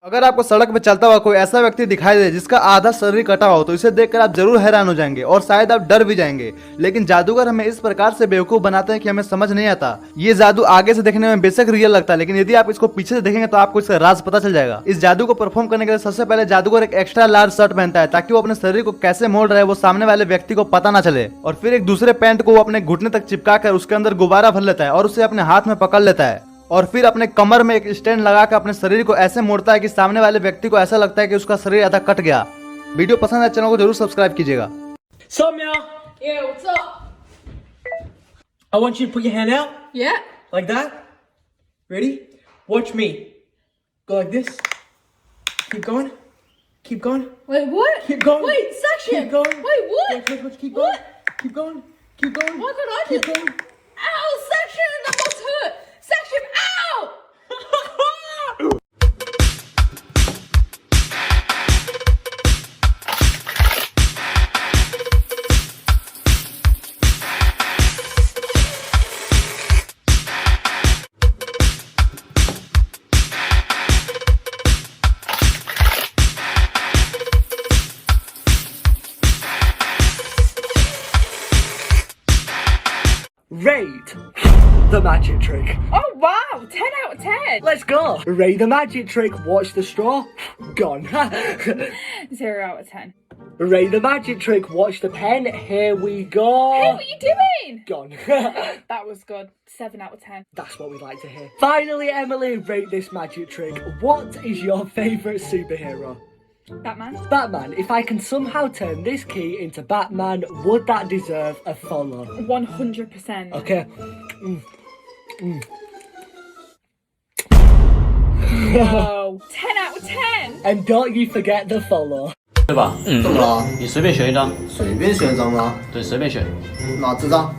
अगर आपको सड़क पर चलता हुआ कोई ऐसा व्यक्ति दिखाई दे जिसका आधा शरीर कटा हो तो इसे देखकर आप जरूर हैरान हो जाएंगे और शायद आप डर भी जाएंगे। लेकिन जादूगर हमें इस प्रकार से बेवकूफ बनाते हैं कि हमें समझ नहीं आता। ये जादू आगे से देखने में बेशक रियल लगता है, लेकिन यदि आप इसको पीछे से देखेंगे तो आपको इसका राज पता चल जाएगा। इस जादू को परफॉर्म करने के लिए सबसे पहले जादूगर एक एक्स्ट्रा लार्ज शर्ट पहनता है ताकि वो अपने शरीर को कैसे मोड़ रहा है वो सामने वाले व्यक्ति को पता ना चले। और फिर एक दूसरे पैंट को वो अपने घुटने तक चिपका कर उसके अंदर गुब्बारा भर लेता है और उसे अपने हाथ में पकड़ लेता है और फिर अपने कमर में एक स्टैंड लगाकर अपने शरीर को ऐसे मोड़ता है कि सामने वाले व्यक्ति को ऐसा लगता है कि उसका शरीर आधा कट गया। वीडियो पसंद है चैनल को जरूर सब्सक्राइब कीजिएगा। Sup, meow? Yeah, what's up? I want you to put your hand out. Yeah. Like that. Ready? Watch me. Go like this. Keep going. Keep going. Wait, what? Keep going. Wait, section. Keep going. Wait, what? Watch, keep going. What? Keep going. Keep going. Why could I Keep do- going. Ow, section! That must hurt! Section, ow! Raid the magic trick. Oh, wow! 10 out of 10! Let's go. Raid the magic trick. Watch the straw. Gone. 0 out of 10. Raid the magic trick. Watch the pen. Here we go. Hey, what are you doing? Gone. That was good. 7 out of 10. That's what we like to hear. Finally, Emily, rate this magic trick. What is your favourite superhero? Batman? Batman. If I can somehow turn this key into Batman, would that deserve a follow? 100%. Okay. No. 10 out of 10! And don't you forget the follow. 对吧？怎么了？你随便选一张，随便选一张吗？对，随便选。哪这张？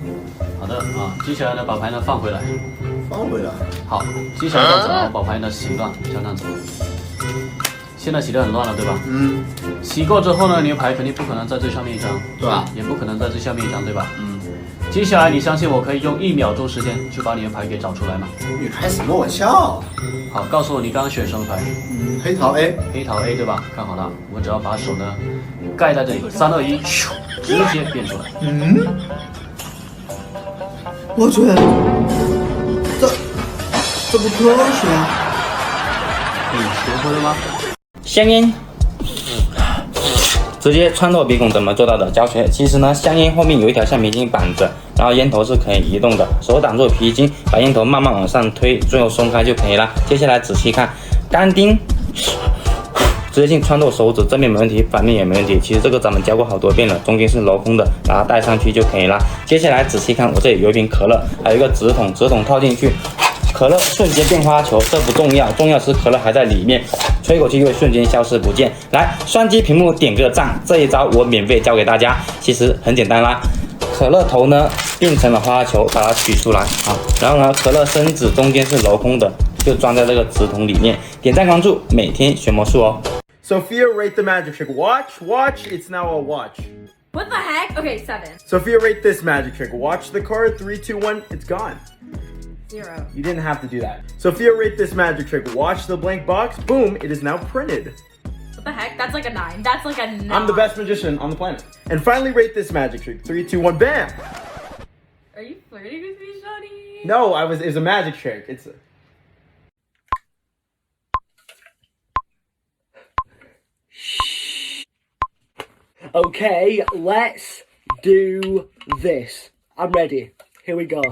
好的啊，接下来呢，把牌呢放回来。放回来。好，接下来再找把牌呢洗乱，像这样子。现在洗得很乱了，对吧？嗯，洗过之后呢，你的牌肯定不可能在最上面一张，对吧？也不可能在最下面一张，对吧？接下来你相信我可以用1秒钟时间去把你的牌给找出来吗？你开什么玩笑？好，告诉我你刚刚选什么牌？黑桃 A。黑桃 A 对吧？看好了，我只要把手呢盖在这里，3、2、1，咻，直接变出来。我去，这不科学。你学会了吗？香烟，直接穿透鼻孔怎么做到的？教学其实呢，香烟后面有一条橡皮筋绑着，然后烟头是可以移动的，手挡住皮筋，把烟头慢慢往上推，最后松开就可以了。接下来仔细看，钢钉直接性穿透手指，正面没问题，反面也没问题。其实这个咱们教过好多遍了，中间是镂空的，把它戴上去就可以了。接下来仔细看，我这里有一瓶可乐，还有一个纸筒，纸筒套进去。可乐瞬间变花球，这不重要，重要是可乐还在里面，吹口气就会瞬间消失不见。来，双击屏幕点个赞，这一招我免费教给大家，其实很简单啦。可乐头呢变成了花球，把它取出来啊，然后呢，可乐身子中间是镂空的，就装在这个纸筒里面。点赞关注，每天学魔术哦。Sophia, rate the magic trick. Watch, it's now a watch. What the heck? Okay, 7. Sophia, rate this magic trick. Watch the card, 3, 2, 1, it's gone. 0. You didn't have to do that. Sophia, rate this magic trick. Watch the blank box, boom, it is now printed. What the heck? That's like a 9. That's like a 9. I'm the best magician on the planet. And finally, rate this magic trick. 3, 2, 1, bam! Are you flirting with me, Shawty? No, it was a magic trick. It's Okay, let's do this. I'm ready. Here we go.